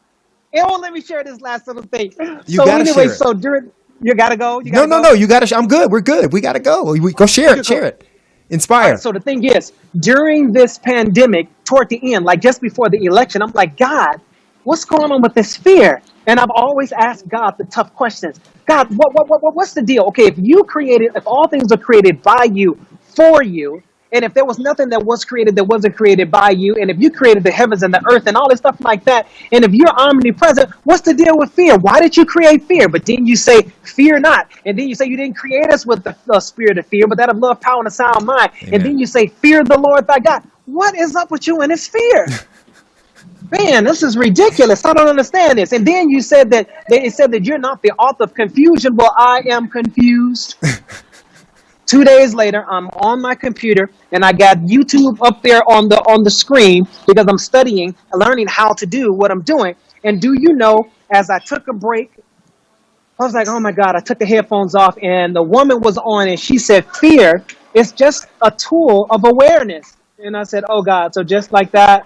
Speaker 3: And let me share this last little thing.
Speaker 1: You
Speaker 3: So
Speaker 1: got to
Speaker 3: anyway,
Speaker 1: share it.
Speaker 3: so during, you gotta go, you
Speaker 1: No,
Speaker 3: gotta
Speaker 1: no,
Speaker 3: go.
Speaker 1: no. You got to. I'm good. We're good. We got to go. We go share
Speaker 3: You
Speaker 1: it.
Speaker 3: go.
Speaker 1: Share it.
Speaker 3: All right,
Speaker 1: Inspire.
Speaker 3: so the thing is, during this pandemic, toward the end, like just before the election, I'm like, God, what's going on with this fear? And I've always asked God the tough questions. God, what's the deal? Okay, if all things are created by you, for you, and if there was nothing that was created that wasn't created by you, and if you created the heavens and the earth and all this stuff like that, and if you're omnipresent, what's the deal with fear? Why did you create fear? But then you say, fear not. And then you say you didn't create us with the spirit of fear, but that of love, power, and a sound mind. And
Speaker 1: Amen.
Speaker 3: then you say, fear the Lord thy God. What is up with you and this fear? Man, this is ridiculous. I don't understand this. And then you said that it said that you're not the author of confusion. Well, I am confused. 2 days later, I'm on my computer and I got YouTube up there on the screen because I'm studying, learning how to do what I'm doing. And do you know, as I took a break, I was like, oh my God, I took the headphones off and the woman was on and she said, fear is just a tool of awareness. And I said, oh God, so just like that,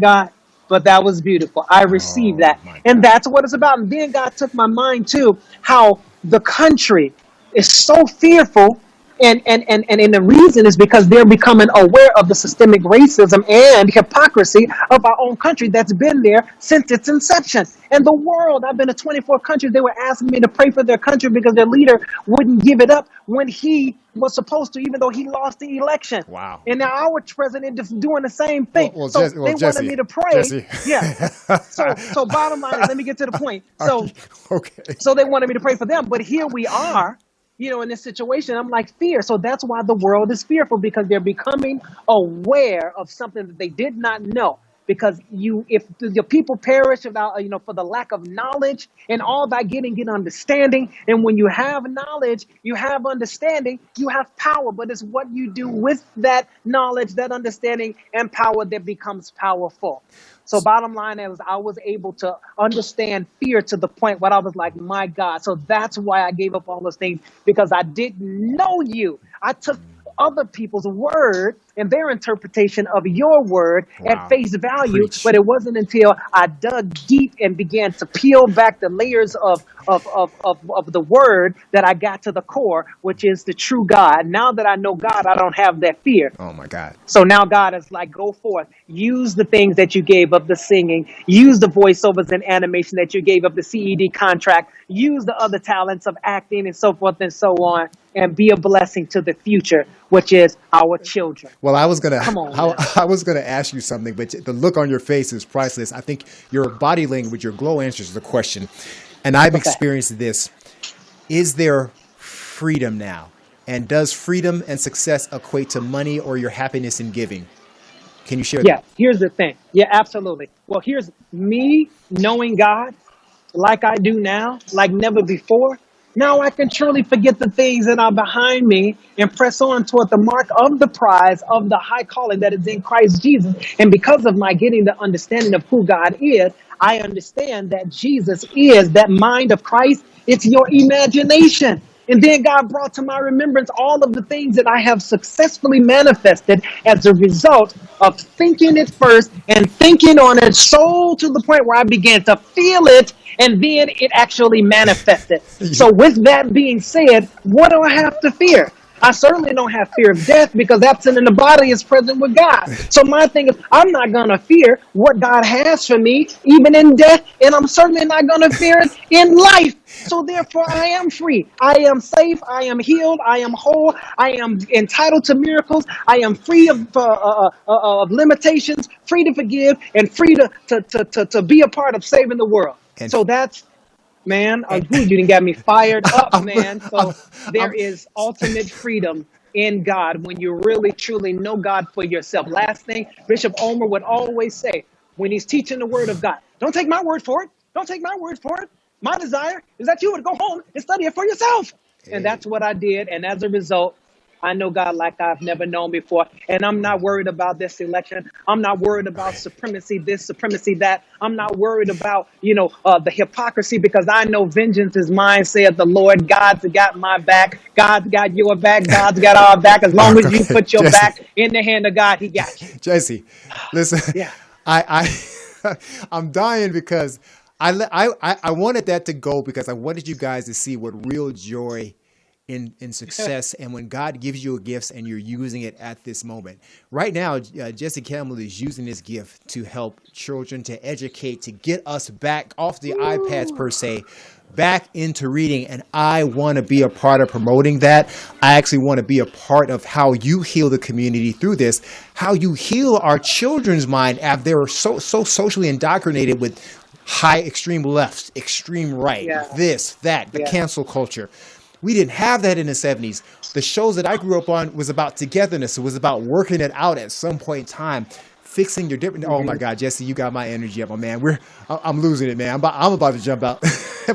Speaker 3: God. But that was beautiful. I received
Speaker 1: Oh
Speaker 3: that.
Speaker 1: my
Speaker 3: And
Speaker 1: God.
Speaker 3: that's what it's about. And then God took my mind to how the country is so fearful. And the reason is because they're becoming aware of the systemic racism and hypocrisy of our own country that's been there since its inception. And the world, I've been to 24 countries, they were asking me to pray for their country because their leader wouldn't give it up when he was supposed to, even though he lost the election.
Speaker 1: Wow.
Speaker 3: And now our president is doing the same
Speaker 1: Well,
Speaker 3: thing.
Speaker 1: well,
Speaker 3: So
Speaker 1: Jesse,
Speaker 3: they wanted me to pray.
Speaker 1: Jesse.
Speaker 3: Yeah. So bottom line is, let me get to the point. So
Speaker 1: Okay.
Speaker 3: so they wanted me to pray for them. But here we are, in this situation. I'm like, fear. So that's why the world is fearful, because they're becoming aware of something that they did not know. Because if the people perish without, for the lack of knowledge, and all by getting understanding. And when you have knowledge, you have understanding, you have power. But it's what you do with that knowledge, that understanding, and power that becomes powerful. So bottom line is, I was able to understand fear to the point where I was like, my God. So that's why I gave up all those things, because I didn't know you. I took other people's word and their interpretation of your word at
Speaker 1: Wow.
Speaker 3: face value.
Speaker 1: Preach.
Speaker 3: But it wasn't until I dug deep and began to peel back the layers of the word that I got to the core, which is the true God. Now that I know God, I don't have that fear.
Speaker 1: Oh my God.
Speaker 3: So now God is like, go forth, use the things that you gave up, the singing, use the voiceovers and animation that you gave up, the CED contract, use the other talents of acting and so forth and so on, and be a blessing to the future, which is our children.
Speaker 1: Well, I was gonna,
Speaker 3: Come on, man.
Speaker 1: I was gonna ask you something, but the look on your face is priceless. I think your body language, your glow answers the question, and I've
Speaker 3: Okay.
Speaker 1: experienced this. Is there freedom now? And does freedom and success equate to money or your happiness in giving? Can you share
Speaker 3: Yeah,
Speaker 1: that?
Speaker 3: here's the thing. Yeah, absolutely. Well, here's me knowing God like I do now, like never before. Now I can truly forget the things that are behind me and press on toward the mark of the prize of the high calling that is in Christ Jesus. And because of my getting the understanding of who God is, I understand that Jesus is that mind of Christ. It's your imagination. And then God brought to my remembrance all of the things that I have successfully manifested as a result of thinking it first and thinking on it so to the point where I began to feel it, and then it actually manifested. So with that being said, what do I have to fear? I certainly don't have fear of death, because absent in the body is present with God. So my thing is, I'm not going to fear what God has for me, even in death, and I'm certainly not going to fear it in life. So therefore, I am free. I am safe. I am healed. I am whole. I am entitled to miracles. I am free of limitations, free to forgive, and free to be a part of saving the world.
Speaker 1: And
Speaker 3: So that's, man, you didn't get me fired up,
Speaker 1: I'm,
Speaker 3: man.
Speaker 1: I'm,
Speaker 3: So there
Speaker 1: I'm,
Speaker 3: is ultimate freedom in God when you really, truly know God for yourself. Last thing, Bishop Omer would always say when he's teaching the word of God, don't take my word for it. Don't take my word for it. My desire is that you would go home and study it for yourself. And
Speaker 1: hey,
Speaker 3: that's what I did. And as a result, I know God like I've never known before. And I'm not worried about this election. I'm not worried about supremacy, this, supremacy, that. I'm not worried about, the hypocrisy, because I know vengeance is mine, saith the Lord. God's got my back. God's got your back. God's got our back. As long as you
Speaker 1: okay,
Speaker 3: put your
Speaker 1: Jesse,
Speaker 3: back in the hand of God, he got you.
Speaker 1: Jesse, listen,
Speaker 3: Yeah.
Speaker 1: I'm dying because I wanted that to go because I wanted you guys to see what real joy in success and when God gives you a gift and you're using it at this moment. Right now, Jesse Campbell is using this gift to help children, to educate, to get us back off the iPads per se, back into reading. And I want to be a part of promoting that. I actually want to be a part of how you heal the community through this, how you heal our children's mind after they're so socially indoctrinated with high extreme left, extreme right,
Speaker 3: Yeah.
Speaker 1: this, that, the
Speaker 3: Yeah.
Speaker 1: cancel culture. We didn't have that in the 70s. The shows that I grew up on was about togetherness. It was about working it out at some point in time, fixing your different. Oh my God, Jesse, you got my energy up, my man. I'm losing it, man. I'm about to jump out.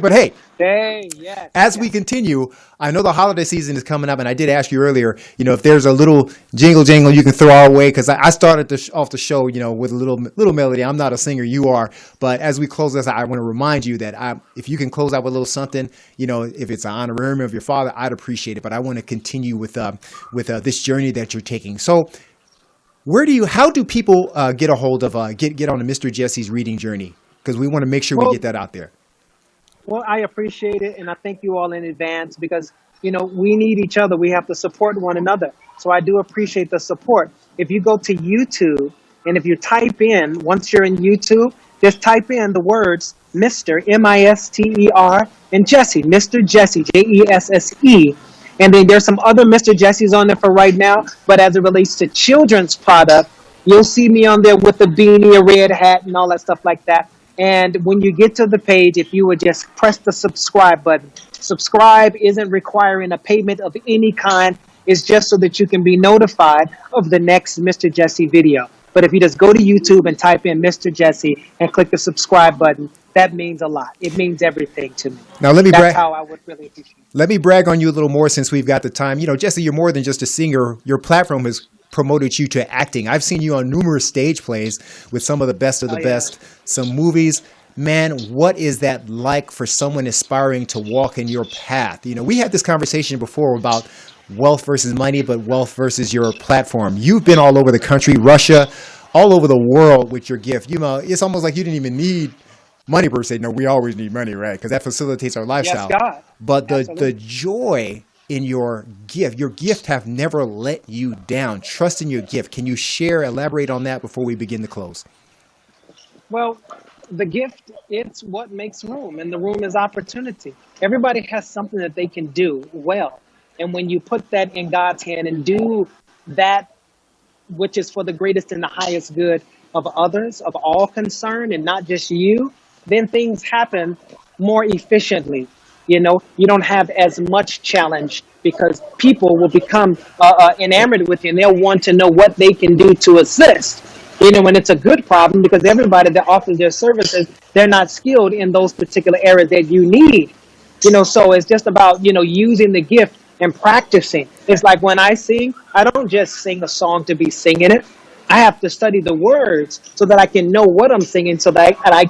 Speaker 1: But hey,
Speaker 3: Hey, yes,
Speaker 1: as we
Speaker 3: yes.
Speaker 1: continue, I know the holiday season is coming up, and I did ask you earlier, if there's a little jingle you can throw our way, because I started off the show, with a little melody. I'm not a singer, you are, but as we close this, I want to remind you that if you can close out with a little something, if it's an honorarium of your father, I'd appreciate it. But I want to continue with this journey that you're taking. So, how do people get a hold of get on the Mr. Jesse's reading journey? Because we want to make sure we
Speaker 3: Well,
Speaker 1: get that out there.
Speaker 3: Well, I appreciate it, and I thank you all in advance because, we need each other. We have to support one another. So I do appreciate the support. If you go to YouTube, and if you type in, once you're in YouTube, just type in the words Mr. Mister, and Jesse, Mr. Jesse, Jesse. And then there's some other Mr. Jesse's on there for right now. But as it relates to children's product, you'll see me on there with the beanie, a red hat, and all that stuff like that. And when you get to the page, if you would just press the subscribe button. Subscribe isn't requiring a payment of any kind. It's just so that you can be notified of the next Mr. Jesse video. But if you just go to YouTube and type in Mr. Jesse and click the subscribe button, that means a lot. It means everything to me.
Speaker 1: Now let me
Speaker 3: That's
Speaker 1: brag.
Speaker 3: how I would really appreciate it.
Speaker 1: Let me brag on you a little more since we've got the time. Jesse, you're more than just a singer. Your platform has promoted you to acting. I've seen you on numerous stage plays with some of the best of the best, some movies. Man, what is that like for someone aspiring to walk in your path? We had this conversation before about wealth versus money, but wealth versus your platform. You've been all over the country, Russia, all over the world with your gift. It's almost like you didn't even need money per se. No, we always need money, right? Because that facilitates our lifestyle.
Speaker 3: Yes, God.
Speaker 1: But the
Speaker 3: Absolutely.
Speaker 1: joy in your gift have never let you down. Trust in your gift. Can you elaborate on that before we begin to close?
Speaker 3: Well, the gift, it's what makes room, and the room is opportunity. Everybody has something that they can do well. And when you put that in God's hand and do that which is for the greatest and the highest good of others, of all concerned, and not just you, then things happen more efficiently. You don't have as much challenge because people will become enamored with you, and they'll want to know what they can do to assist. And it's a good problem because everybody that offers their services, they're not skilled in those particular areas that you need. So it's just about, using the gift and practicing. It's like when I sing, I don't just sing a song to be singing it. I have to study the words so that I can know what I'm singing, so that I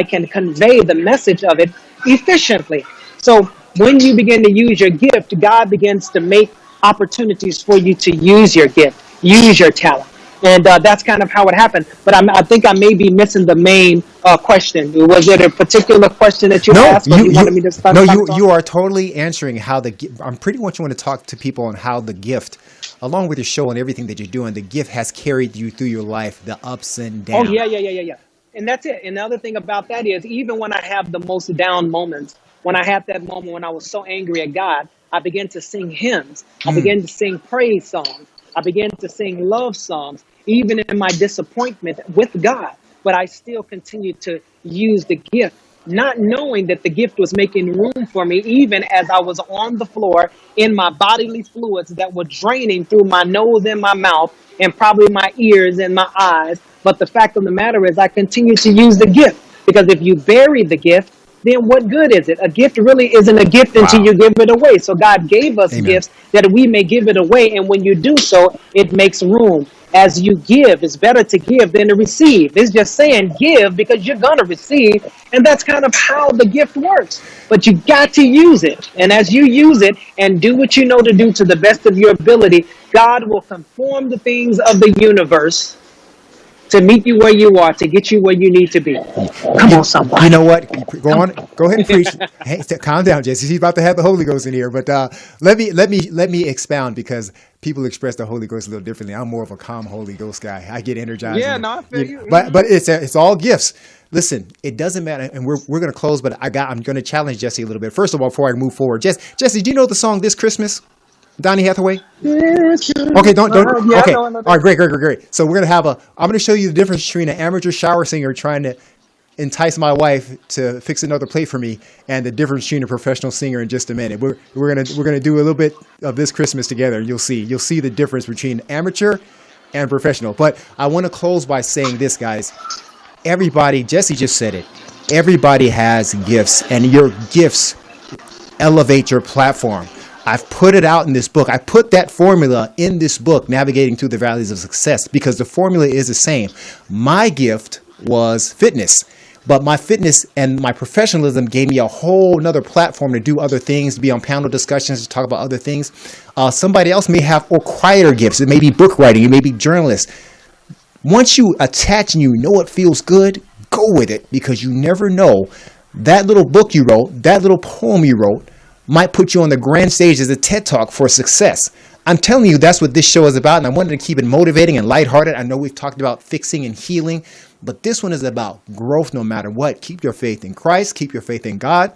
Speaker 3: can convey the message of it efficiently. So when you begin to use your gift, God begins to make opportunities for you to use your gift, use your talent. And that's kind of how it happened. But I think I may be missing the main question. Was it a particular question that you asked? Or you wanted me to start
Speaker 1: you are totally answering how I'm pretty much want to talk to people on how the gift, along with your show and everything that you're doing, the gift has carried you through your life, the ups and downs.
Speaker 3: Oh, yeah. And that's it. And the other thing about that is, even when I have the most down moments, when I had that moment when I was so angry at God, I began to sing hymns. I began to sing praise songs. I began to sing love songs, even in my disappointment with God. But I still continued to use the gift, not knowing that the gift was making room for me, even as I was on the floor in my bodily fluids that were draining through my nose and my mouth and probably my ears and my eyes. But the fact of the matter is I continue to use the gift, because if you bury the gift, then what good is it? A gift really isn't a gift until you give it away. So God gave us gifts that we may give it away. And when you do so, it makes room. As you give, it's better to give than to receive. It's just saying give because you're going to receive. And that's kind of how the gift works. But you got to use it. And as you use it and do what you know to do to the best of your ability, God will conform the things of the universe to meet you where you are, to get you where you need to be. Come on, somebody.
Speaker 1: You know what? Go ahead and preach. Hey, calm down, Jesse. He's about to have the Holy Ghost in here. But let me expound, because people express the Holy Ghost a little differently. I'm more of a calm Holy Ghost guy. I get energized.
Speaker 3: Yeah, no, I feel you.
Speaker 1: But it's all gifts. Listen, it doesn't matter, and we're going to close. But I'm going to challenge Jesse a little bit. First of all, before I move forward, Jesse, do you know the song "This Christmas"? Donny Hathaway? Okay, don't.
Speaker 3: Yeah,
Speaker 1: Okay,
Speaker 3: I
Speaker 1: all
Speaker 3: know.
Speaker 1: right, great. So I'm going to show you the difference between an amateur shower singer trying to entice my wife to fix another plate for me, and the difference between a professional singer in just a minute. We're gonna do a little bit of This Christmas together. You'll see the difference between amateur and professional. But I want to close by saying this, guys. Everybody, Jesse just said it. Everybody has gifts, and your gifts elevate your platform. I've put it out in this book. I put that formula in this book, Navigating Through the Valleys of Success, because the formula is the same. My gift was fitness, but my fitness and my professionalism gave me a whole nother platform to do other things, to be on panel discussions, to talk about other things. Somebody else may have more quieter gifts. It may be book writing. It may be journalist. Once you attach and you know it feels good, go with it, because you never know. That little book you wrote, that little poem you wrote, might put you on the grand stage as a TED Talk for success. I'm telling you, that's what this show is about, and I wanted to keep it motivating and lighthearted. I know we've talked about fixing and healing, but this one is about growth no matter what. Keep your faith in Christ. Keep your faith in God.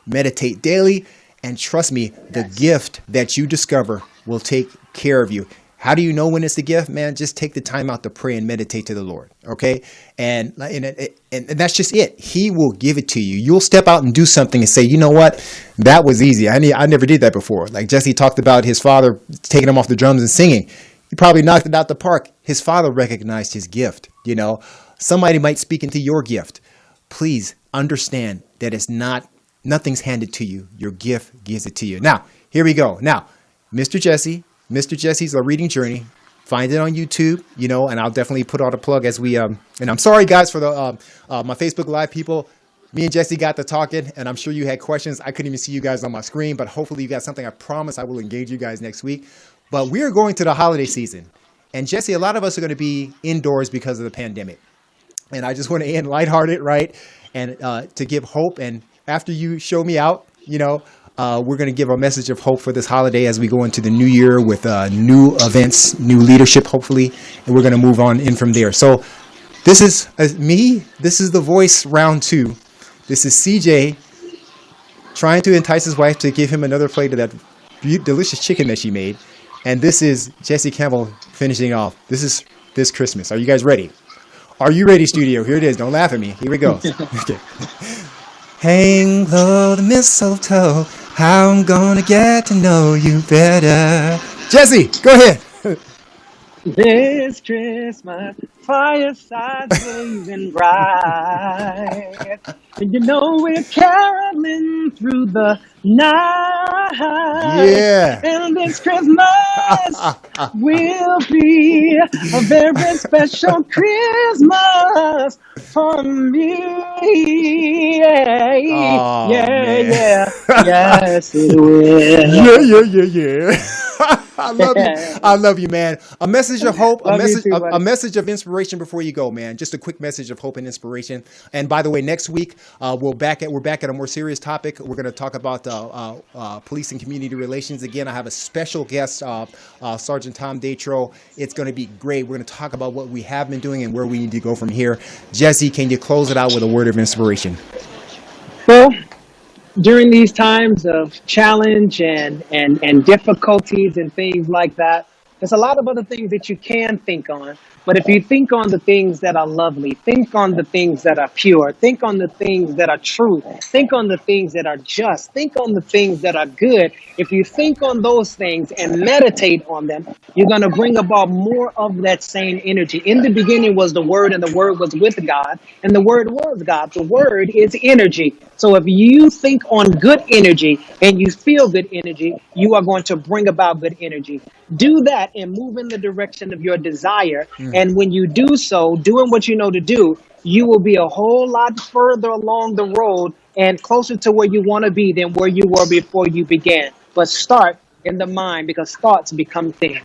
Speaker 1: Meditate daily, and trust me, the gift that you discover will take care of you. How do you know when it's a gift, man? Just take the time out to pray and meditate to the Lord, okay? And that's just it. He will give it to you. You'll step out and do something and say, you know what? That was easy. I never did that before. Like Jesse talked about his father taking him off the drums and singing. He probably knocked it out the park. His father recognized his gift, you know? Somebody might speak into your gift. Please understand that nothing's handed to you. Your gift gives it to you. Now, here we go. Now, Mr. Jesse's A Reading Journey. Find it on YouTube, you know, and I'll definitely put out a plug as we, and I'm sorry, guys, for my Facebook Live people. Me and Jesse got to talking, and I'm sure you had questions. I couldn't even see you guys on my screen, but hopefully you got something. I promise I will engage you guys next week. But we are going to the holiday season. And Jesse, a lot of us are going to be indoors because of the pandemic. And I just want to end lighthearted, right? And to give hope. And after you show me out, you know, we're going to give a message of hope for this holiday as we go into the new year with new events, new leadership, hopefully, and we're going to move on in from there. So this is me. This is The Voice round 2. This is CJ trying to entice his wife to give him another plate of that delicious chicken that she made. And this is Jesse Campbell finishing off. This is this Christmas. Are you guys ready? Are you ready, studio? Here it is. Don't laugh at me. Here we go. Okay. Hang low the mistletoe. How I'm gonna get to know you better. Jesse, go ahead.
Speaker 3: This Christmas, fireside's blazing bright. And you know we're caroling through the night.
Speaker 1: Yeah.
Speaker 3: And this Christmas will be a very special Christmas for me.
Speaker 1: Oh,
Speaker 3: Yeah,
Speaker 1: man.
Speaker 3: yeah. Yes, it will.
Speaker 1: Yeah. I love you. I love you, man. A message of hope,
Speaker 3: Love you too, buddy.
Speaker 1: a message of inspiration before you go, man. Just a quick message of hope and inspiration. And by the way, next week we're back at a more serious topic. We're going to talk about police and community relations again. I have a special guest, Sergeant Tom Datro. It's going to be great. We're going to talk about what we have been doing and where we need to go from here. Jesse, can you close it out with a word of inspiration?
Speaker 3: Well, during these times of challenge and difficulties and things like that, there's a lot of other things that you can think on. But if you think on the things that are lovely, think on the things that are pure, think on the things that are true, think on the things that are just, think on the things that are good. If you think on those things and meditate on them, you're going to bring about more of that same energy. In the beginning was the Word, and the Word was with God, and the Word was God. The Word is energy. So if you think on good energy and you feel good energy, you are going to bring about good energy. Do that and move in the direction of your desire. And when you do so, doing what you know to do, you will be a whole lot further along the road and closer to where you want to be than where you were before you began. But start in the mind, because thoughts become things.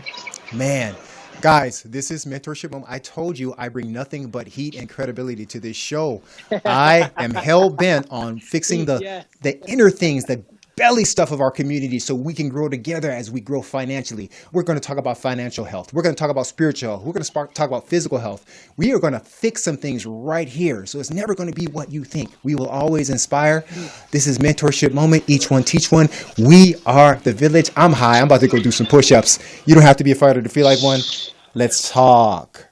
Speaker 1: Man, guys, this is Mentorship Moment. I told you I bring nothing but heat and credibility to this show. I am hell bent on fixing the inner things, the belly stuff of our community so we can grow together as we grow financially. We're going to talk about financial health. We're going to talk about spiritual health. We're going to talk about physical health. We are going to fix some things right here. So it's never going to be what you think. We will always inspire. This is Mentorship Moment. Each one, teach one. We are the village. I'm high. I'm about to go do some push-ups. You don't have to be a fighter to feel like one. Let's talk.